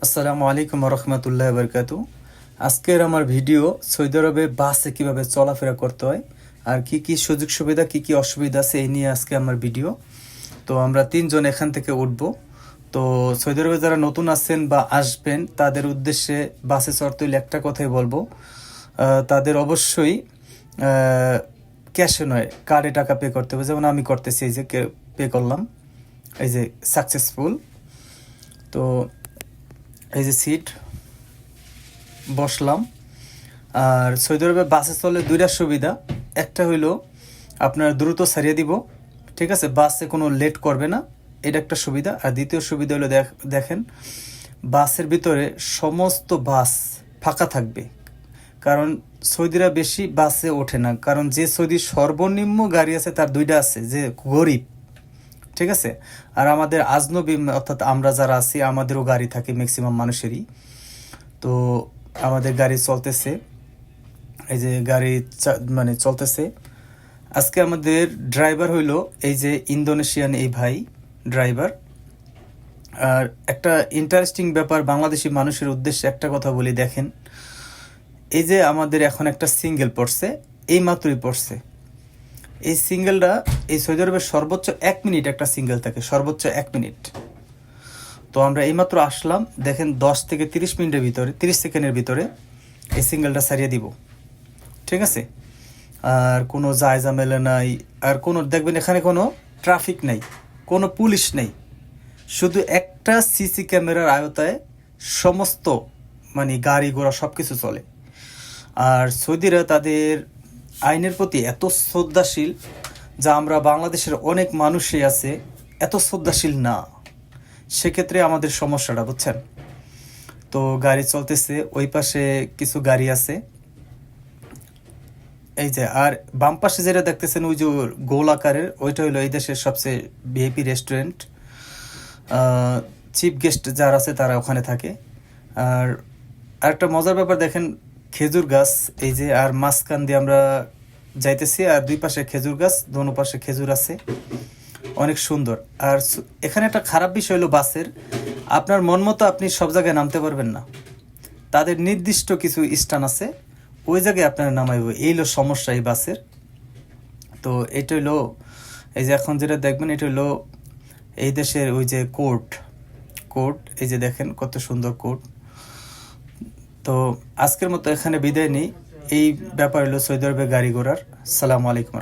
আসসালামু আলাইকুম রহমতুল্লাহ বরকাতু। আজকের আমার ভিডিও সৌদি আরবে বাসে কিভাবে চলাফেরা করতে হয় আর কি কি সুযোগ সুবিধা কি কি অসুবিধা আছে এই নিয়ে আজকে আমার ভিডিও। তো আমরা তিনজন এখান থেকে উঠবো। তো সৌদি আরবে যারা নতুন আছেন বা আসবেন তাদের উদ্দেশ্যে বাসে চড়তে হলে একটা কথাই বলবো, তাদের অবশ্যই ক্যাশে নয় কার্ডে টাকা পে করতে হবে। যেমন আমি করতেছি, এই যে পে করলাম, এই যে সাকসেসফুল। তো এই যে সিট বসলাম। আর সৌদি আরবে বাসে চলে দুইটা সুবিধা, একটা হইলো আপনার দ্রুত ছাড়িয়ে দিব, ঠিক আছে, বাসে কোনো লেট করবে না, এটা একটা সুবিধা। আর দ্বিতীয় সুবিধা হলো দেখেন বাসের ভিতরে সমস্ত বাস ফাঁকা থাকবে, কারণ সৌদিরা বেশি বাসে ওঠে না, কারণ যে সৌদি সর্বনিম্ন গাড়ি আছে তার দুইটা আছে, যে গরিব, ঠিক আছে। আর আমাদের আজনবী অর্থাৎ আমরা যারা আছি আমাদেরও গাড়ি থাকে, ম্যাক্সিমাম মানুষেরই। তো আমাদের গাড়ি চলতেছে, এই যে গাড়ি মানে চলতেছে। আজকে আমাদের ড্রাইভার হইলো এই যে ইন্দোনেশিয়ান এই ভাই ড্রাইভার। আর একটা ইন্টারেস্টিং ব্যাপার বাংলাদেশি মানুষের উদ্দেশ্যে একটা কথা বলি, দেখেন এই যে আমাদের এখন একটা সিঙ্গেল পড়ছে, এই মাত্রই পড়ছে। এই সিঙ্গেলটা এই সৌদি আরবের সর্বোচ্চ 1 মিনিট একটা সিঙ্গেল থাকে, সর্বোচ্চ 1 মিনিট। তো আমরা এইমাত্র আসলাম, দেখেন 10 থেকে 30 মিনিটের ভিতরে, 30 সেকেন্ডের ভিতরে এই সিঙ্গেলটা সারিয়ে দিব, ঠিক আছে। আর কোনো ঝামেলা নাই, আর কোনো দেখবেন এখানে কোনো ট্রাফিক নাই, কোনো পুলিশ নেই, শুধু একটা সিসি ক্যামেরার আওতায় সমস্ত মানে গাড়ি ঘোড়া সব কিছু চলে। আর সৌদিরা তাদের আইনের প্রতি এত শ্রদ্ধাশীল, যা আমরা বাংলাদেশের অনেক মানুষই আছে এত শ্রদ্ধাশীল না, সেক্ষেত্রে আমাদের সমস্যাটা, বুঝছেন। তো গাড়ি চলতেছে, ওই পাশে কিছু গাড়ি আছে, এই যে। আর বাম পাশে যেটা দেখতেছেন ওই যে গোল আকারের, ওইটা হলো এই দেশের সবচেয়ে ভিআইপি রেস্টুরেন্ট। চিফ গেস্ট যারা আছে তারা ওখানে থাকে। আর আরেকটা মজার ব্যাপার দেখেন, খেজুর গাছ এই যে, আর মাঝখান দিয়ে আমরা যাইতেছি, আর দুই পাশে খেজুর গাছ, দোনো পাশে খেজুর আছে, অনেক সুন্দর। আর এখানে একটা খারাপ বিষয় হলো বাসের, আপনার মন মতো আপনি সব জায়গায় নামতে পারবেন না, তাদের নির্দিষ্ট কিছু স্থান আছে, ওই জায়গায় আপনারা নামাইব, এই হলো সমস্যা এই বাসের। তো এটা হলো এই যে এখন যেটা দেখবেন, এটা হলো এই দেশের ওই যে কোর্ট, এই যে দেখেন কত সুন্দর কোর্ট। তো আজকের মতো এখানে বিদায় নিই। এই ব্যাপার হলো সৌদি আরবে গাড়ি ঘোড়ার। সালামু আলাইকুম।